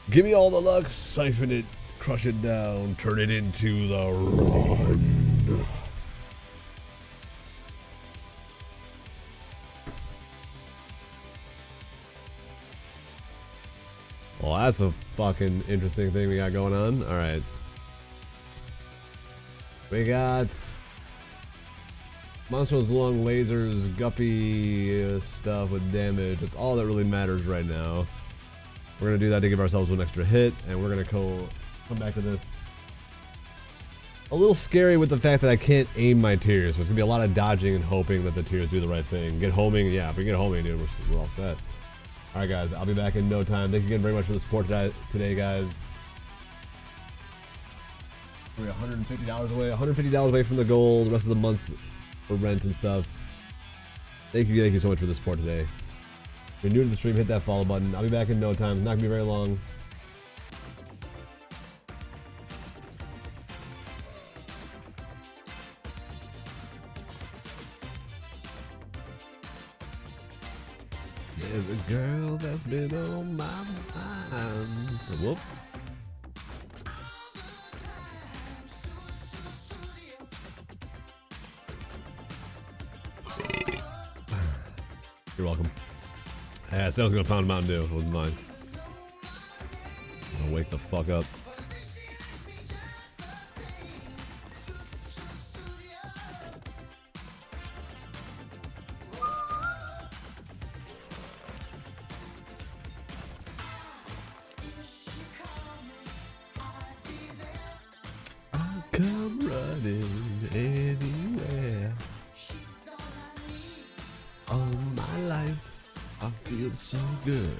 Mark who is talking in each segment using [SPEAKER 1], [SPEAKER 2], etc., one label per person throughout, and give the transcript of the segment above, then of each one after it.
[SPEAKER 1] Give me all the luck, siphon it, crush it down, turn it into the run. Well, that's a fucking interesting thing we got going on. Alright. We got Monster's long lasers, guppy stuff with damage. That's all that really matters right now. We're gonna do that to give ourselves one extra hit, and we're gonna come back to this. A little scary with the fact that I can't aim my tears, so it's gonna be a lot of dodging and hoping that the tears do the right thing. Get homing, yeah, if we get homing, dude, we're all set. Alright guys, I'll be back in no time. Thank you again very much for the support today guys. We're $150 away, $150 away from the goal, the rest of the month for rent and stuff. Thank you so much for the support today. If you're new to the stream, hit that follow button. I'll be back in no time. It's not gonna be very long. There's a girl that's been on my mind. Whoop. You're welcome. Yeah, I said I was gonna pound Mountain Dew. It was mine. I'm gonna wake the fuck up. I'll come running anywhere. All my life, I feel so good.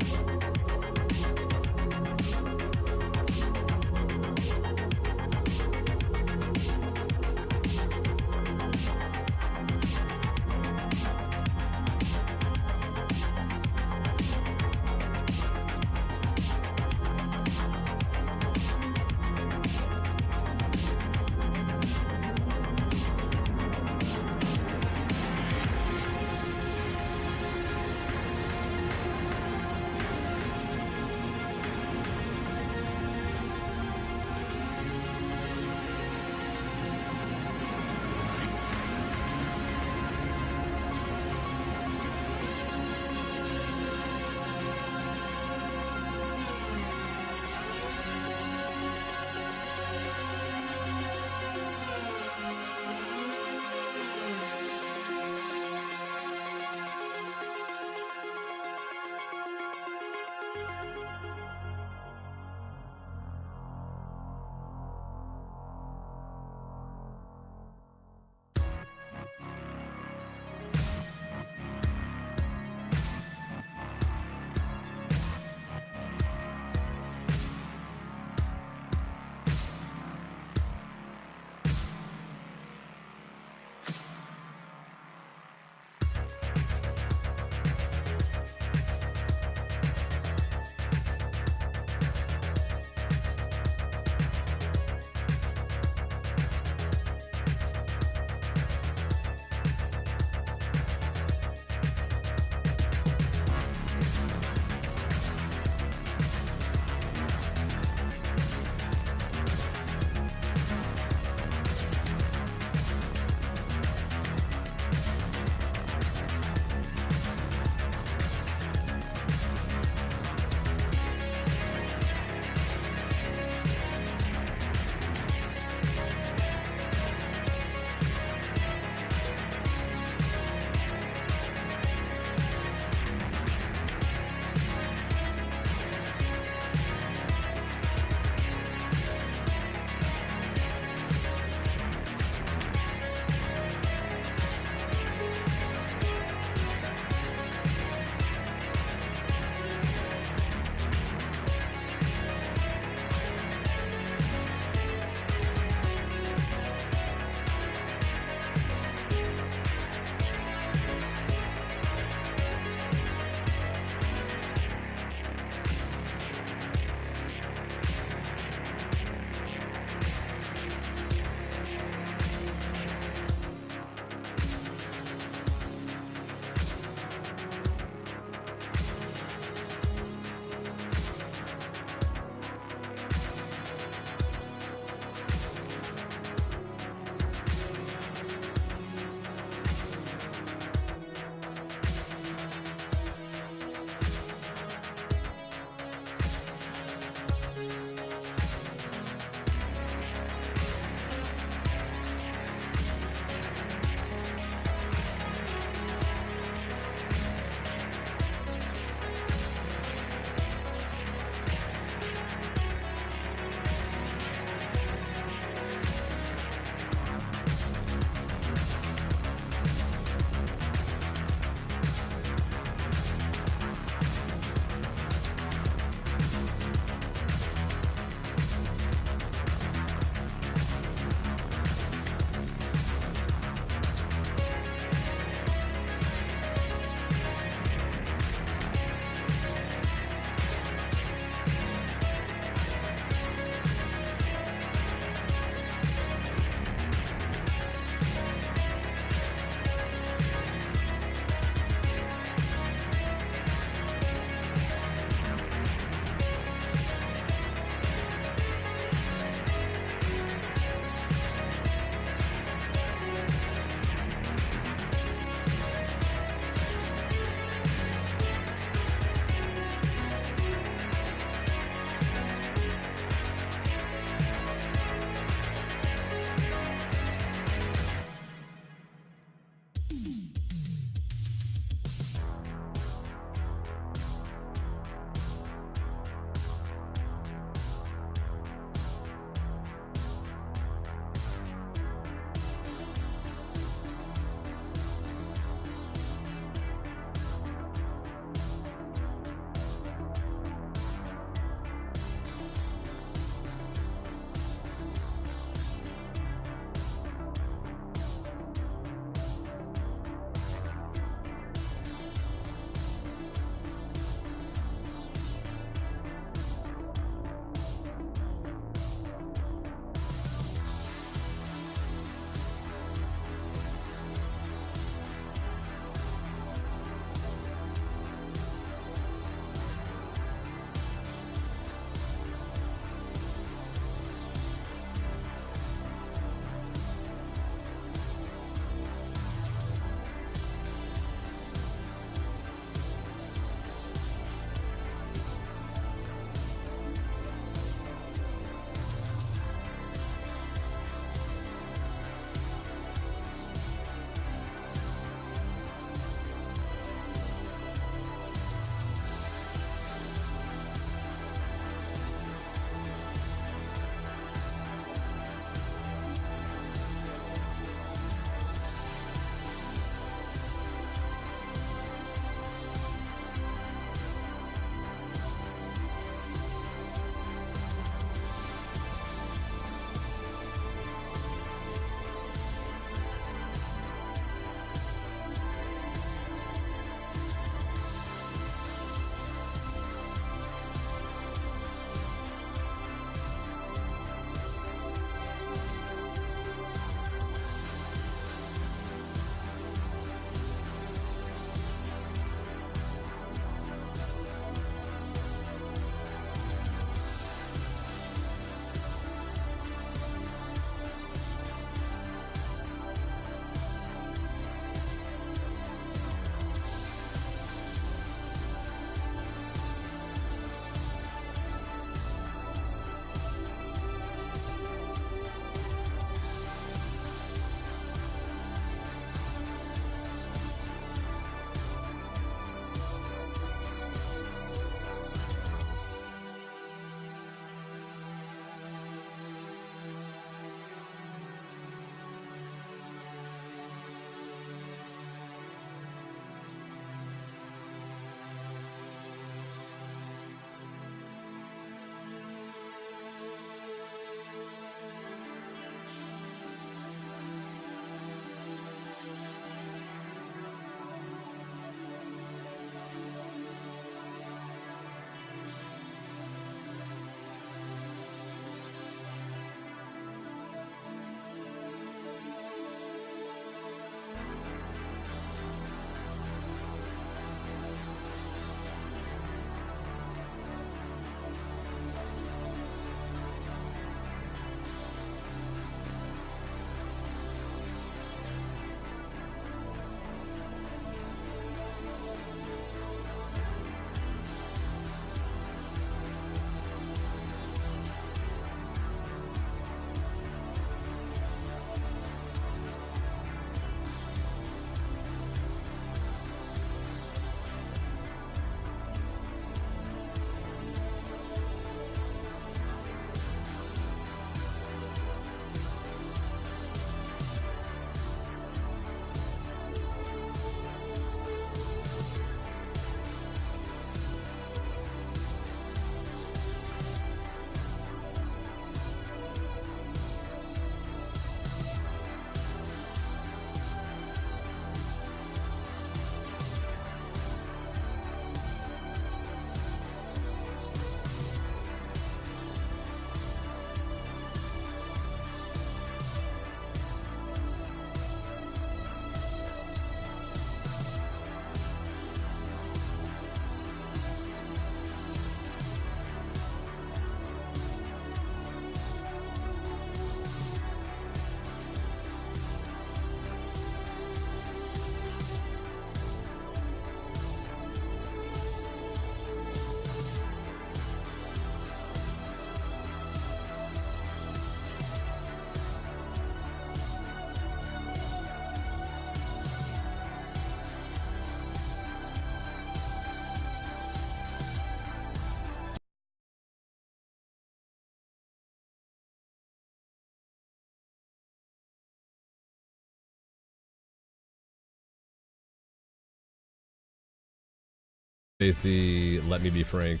[SPEAKER 1] Spacey, Let Me Be Frank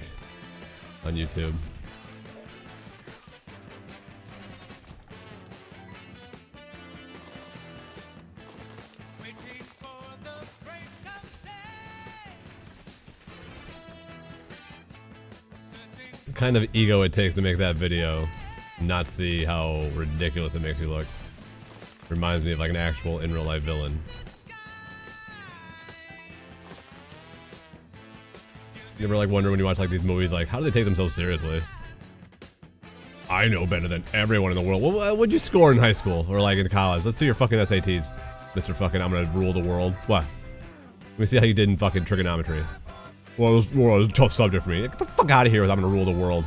[SPEAKER 1] on YouTube. The kind of ego it takes to make that video, not see how ridiculous it makes me look. Reminds me of like an actual in real life villain. You ever like wonder when you watch like these movies, like how do they take themselves seriously? I know better than everyone in the world. Well, what'd you score in high school or like in college? Let's see your fucking SATs, Mr. Fucking I'm gonna rule the world. What? Let me see how you did in fucking trigonometry. Well, it was a tough subject for me. Get the fuck out of here with I'm gonna rule the world.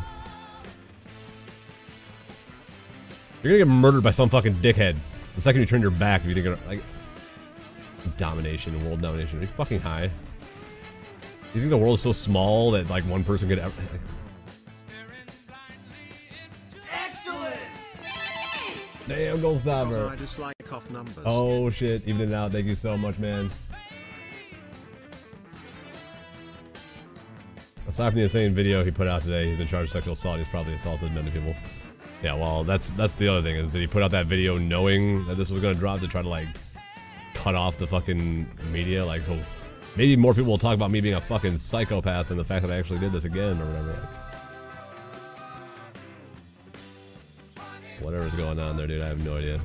[SPEAKER 1] You're gonna get murdered by some fucking dickhead the second you turn your back if you think like domination, world domination. Are you fucking high? You think the world is so small that like one person could ever?
[SPEAKER 2] Excellent.
[SPEAKER 1] Damn, gold stopper.
[SPEAKER 2] I dislike off numbers.
[SPEAKER 1] Oh shit, even it out. Thank you so much, man. Aside from the insane video he put out today, he's been charged with sexual assault. He's probably assaulted many people. Yeah, well, that's the other thing is that he put out that video knowing that this was gonna drop to try to like cut off the fucking media. Like, so maybe more people will talk about me being a fucking psychopath than the fact that I actually did this again or whatever. Whatever's going on there, dude, I have no idea.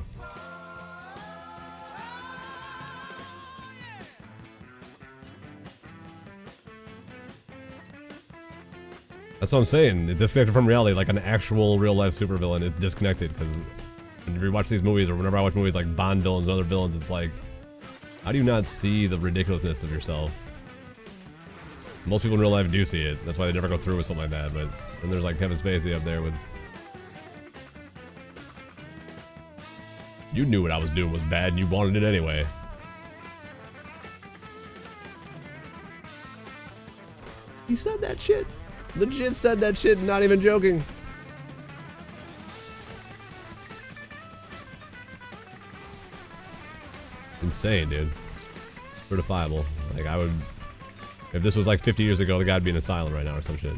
[SPEAKER 1] That's what I'm saying. It's disconnected from reality, like an actual real-life supervillain is disconnected. Because when you watch these movies, or whenever I watch movies like Bond villains and other villains, it's like, how do you not see the ridiculousness of yourself? Most people in real life do see it. That's why they never go through with something like that. But then there's like Kevin Spacey up there with... You knew what I was doing was bad and you wanted it anyway. He said that shit. Legit said that shit, not even joking. Insane, dude. Certifiable. Like, I would... If this was like 50 years ago, the guy'd be in an asylum right now or some shit.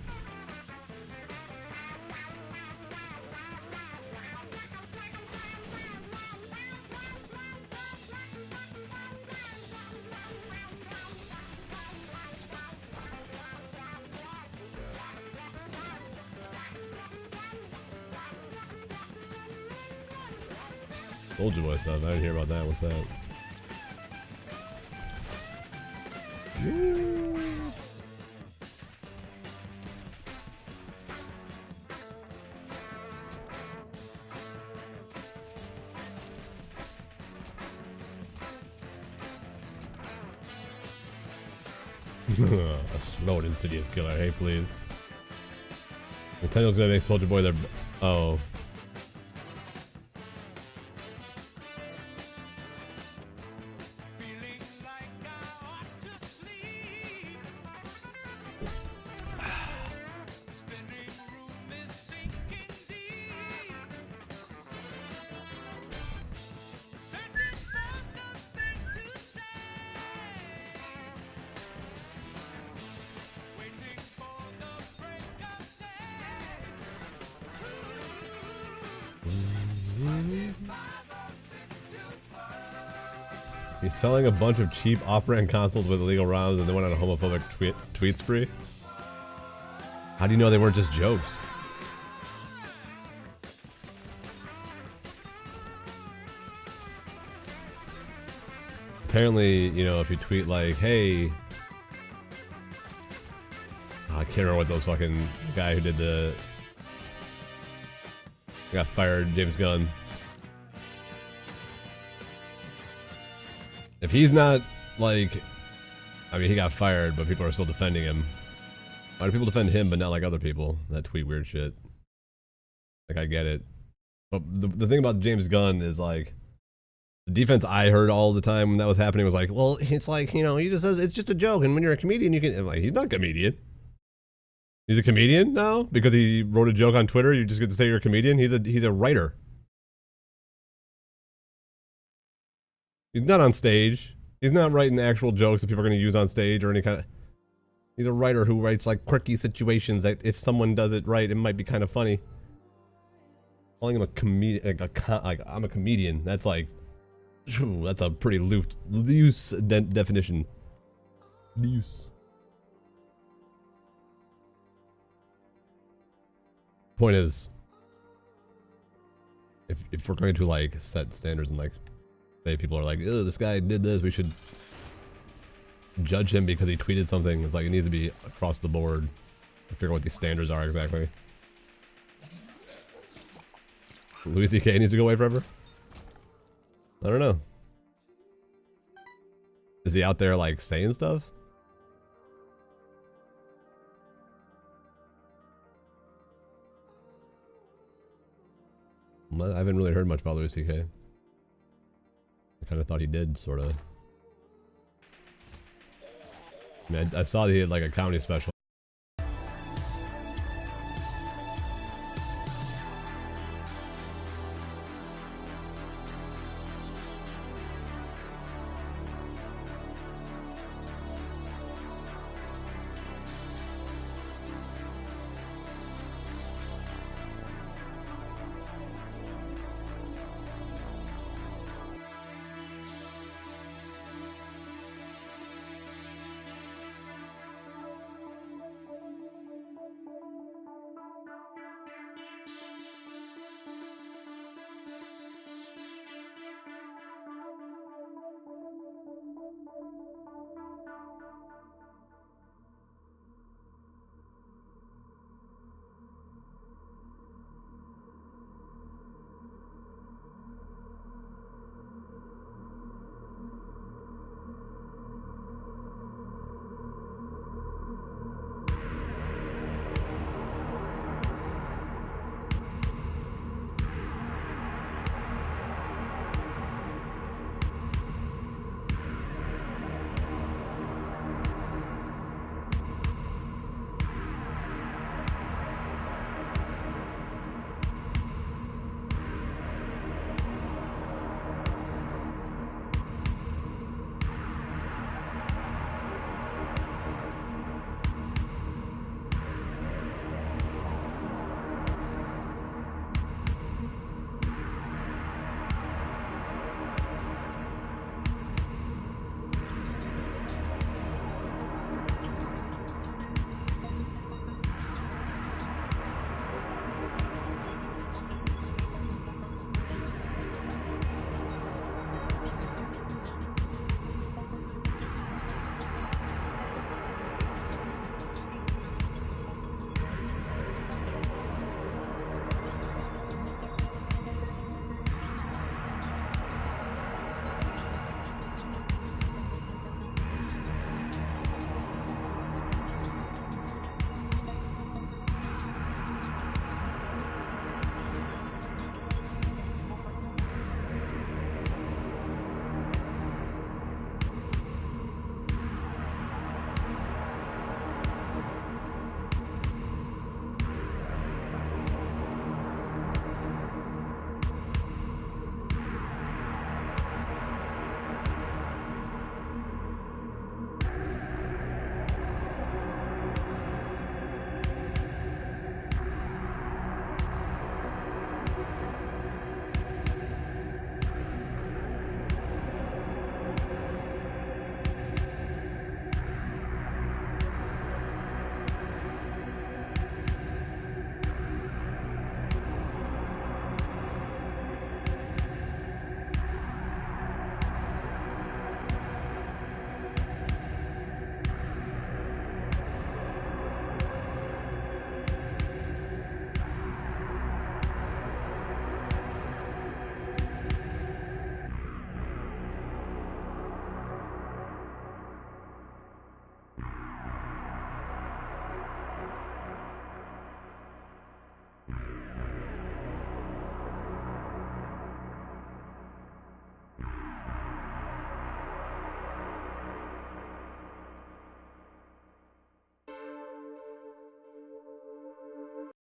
[SPEAKER 1] Soldier Boy stuff. I didn't hear about that. What's that? A slow and insidious killer. Hey, please. Nintendo's gonna make Soldier Boy their... Oh. He's selling a bunch of cheap off-brand consoles with illegal ROMs and then went on a homophobic tweet spree. How do you know they weren't just jokes? Apparently, you know, if you tweet like, hey... I can't remember what those fucking... guy who did the... got fired, James Gunn. If he's not, like... I mean, he got fired, but people are still defending him. Why do people defend him, but not like other people that tweet weird shit? Like, I get it. But the thing about James Gunn is, like... The defense I heard all the time when that was happening was like, well, it's like, you know, he just says it's just a joke, and when you're a comedian, you can... I'm like, he's not a comedian. He's a comedian now? Because he wrote a joke on Twitter, you just get to say you're a comedian? He's a writer. He's not on stage. He's not writing actual jokes that people are going to use on stage or any kind of... He's a writer who writes like quirky situations that if someone does it right, it might be kind of funny. Calling him a comedian, like I'm a comedian. That's like, that's a pretty loose definition. Loose. Point is, if we're going to like set standards and like say people are like, oh, this guy did this, we should judge him because he tweeted something. It's like it needs to be across the board to figure out what these standards are exactly. Louis C.K. needs to go away forever? I don't know. Is he out there like saying stuff? I haven't really heard much about Louis C.K. I kind of thought he did, sort of. I mean, I saw that he had like a comedy special.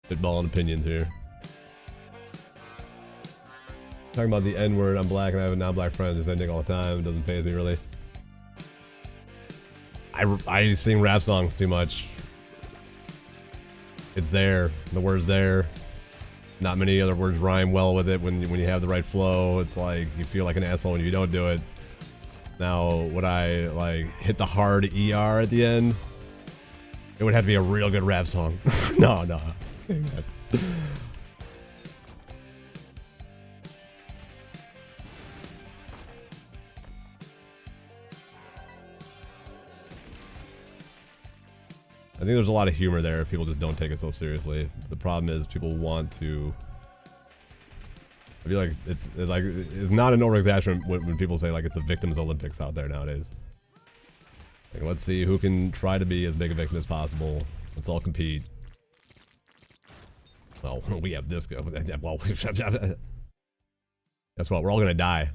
[SPEAKER 1] Spitballing opinions here. Talking about the N-word, I'm black and I have a non-black friend who says Nick all the time. It doesn't faze me really. I sing rap songs too much. It's there. The word's there. Not many other words rhyme well with it when you have the right flow. It's like you feel like an asshole when you don't do it. Now, would I like hit the hard ER at the end? It would have to be a real good rap song. No. I think there's a lot of humor there if people just don't take it so seriously. The problem is people want to. I feel like it's not an over-exaggeration when people say like it's a victim's Olympics out there nowadays. Like, let's see who can try to be as big a victim as possible. Let's all compete. Well, we have this go. Well, guess what? We're all gonna die.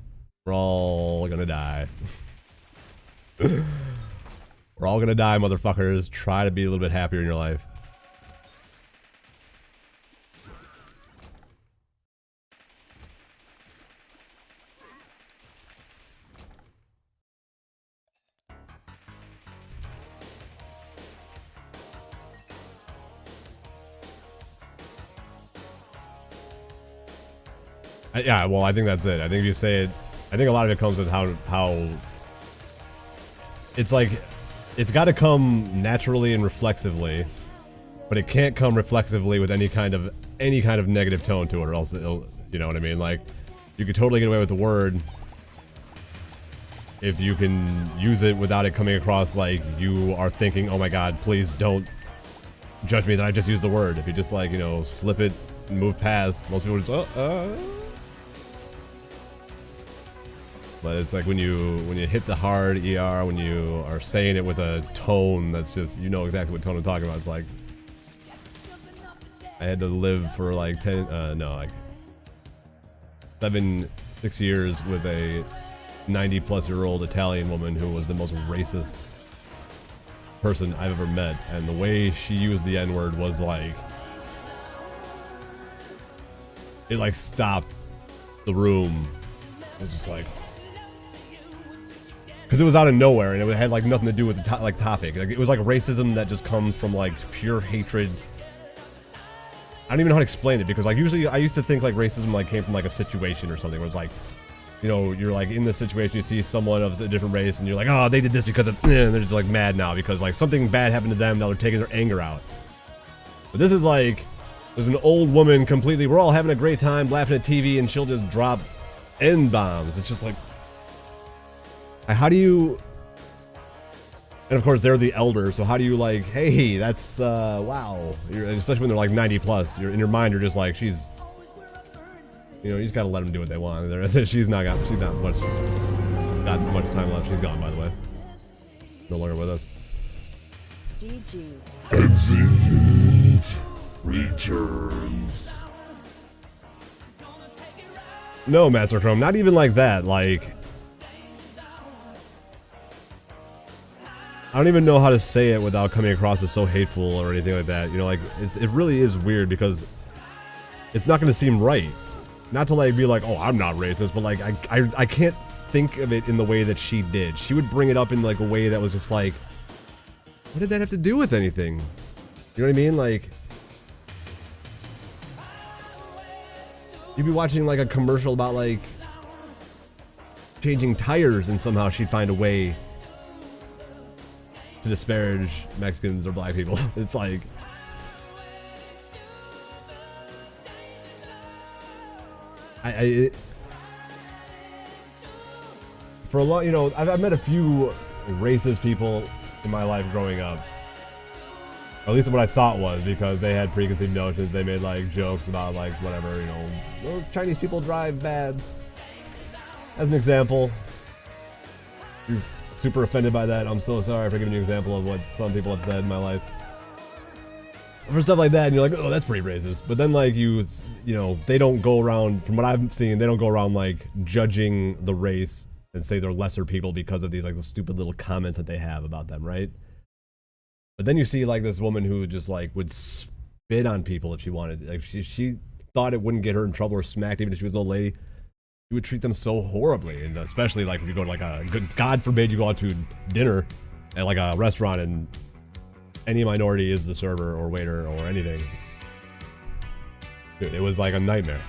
[SPEAKER 1] We're all gonna die. We're all gonna die, motherfuckers. Try to be a little bit happier in your life. Yeah, well, I think that's it. I think if you say it, I think a lot of it comes with how it's like, it's got to come naturally and reflexively, but it can't come reflexively with any kind of negative tone to it, or else it'll, you know what I mean? Like, you could totally get away with the word if you can use it without it coming across like you are thinking, oh my god, please don't judge me that I just used the word. If you just, like, you know, slip it and move past, most people just But it's like when you hit the hard ER, when you are saying it with a tone that's just, you know exactly what tone I'm talking about. It's like, I had to live for like 6 years with a 90-plus-year-old Italian woman who was the most racist person I've ever met. And the way she used the N-word was like, it like stopped the room. It was just like, because it was out of nowhere and it had like nothing to do with the topic. Like, it was like racism that just comes from like pure hatred. I don't even know how to explain it, because like usually I used to think like racism like came from like a situation or something where it's like, you know, you're like in this situation, you see someone of a different race and you're like, oh, they did this because of, and they're just like mad now because like something bad happened to them. Now they're taking their anger out. But this is like, there's an old woman completely, we're all having a great time laughing at TV and she'll just drop N-bombs. It's just like, how do you, and of course they're the elder, so how do you like, hey, that's wow, especially when they're like 90 plus, you're in your mind, you're just like, she's, you know, you just gotta let them do what they want. She's not got much time left. She's gone, by the way, no longer with us.
[SPEAKER 3] GG.
[SPEAKER 4] Exit returns.
[SPEAKER 1] No, Master Chrome, not even like that. Like, I don't even know how to say it without coming across as so hateful or anything like that. You know, like, it really is weird because it's not going to seem right. Not to like be like, oh, I'm not racist, but like, I can't think of it in the way that she did. She would bring it up in like a way that was just like, what did that have to do with anything? You know what I mean? Like, you'd be watching like a commercial about like changing tires and somehow she'd find a way to disparage Mexicans or black people. It's like, for a long, you know, I've met a few racist people in my life growing up. Or at least what I thought was, because they had preconceived notions. They made like jokes about like whatever, you know, oh, Chinese people drive bad. As an example, you're super offended by that. I'm so sorry for giving you an example of what some people have said in my life. For stuff like that, and you're like, oh, that's pretty racist. But then like you know, they don't go around, from what I've seen, they don't go around like judging the race and say they're lesser people because of these like the stupid little comments that they have about them, right? But then you see like this woman who just like would spit on people if she wanted. Like she thought it wouldn't get her in trouble or smacked, even if she was an old lady. She would treat them so horribly, and especially like if you go to like a God forbid you go out to dinner at like a restaurant and any minority is the server or waiter or anything. Dude, it was like a nightmare.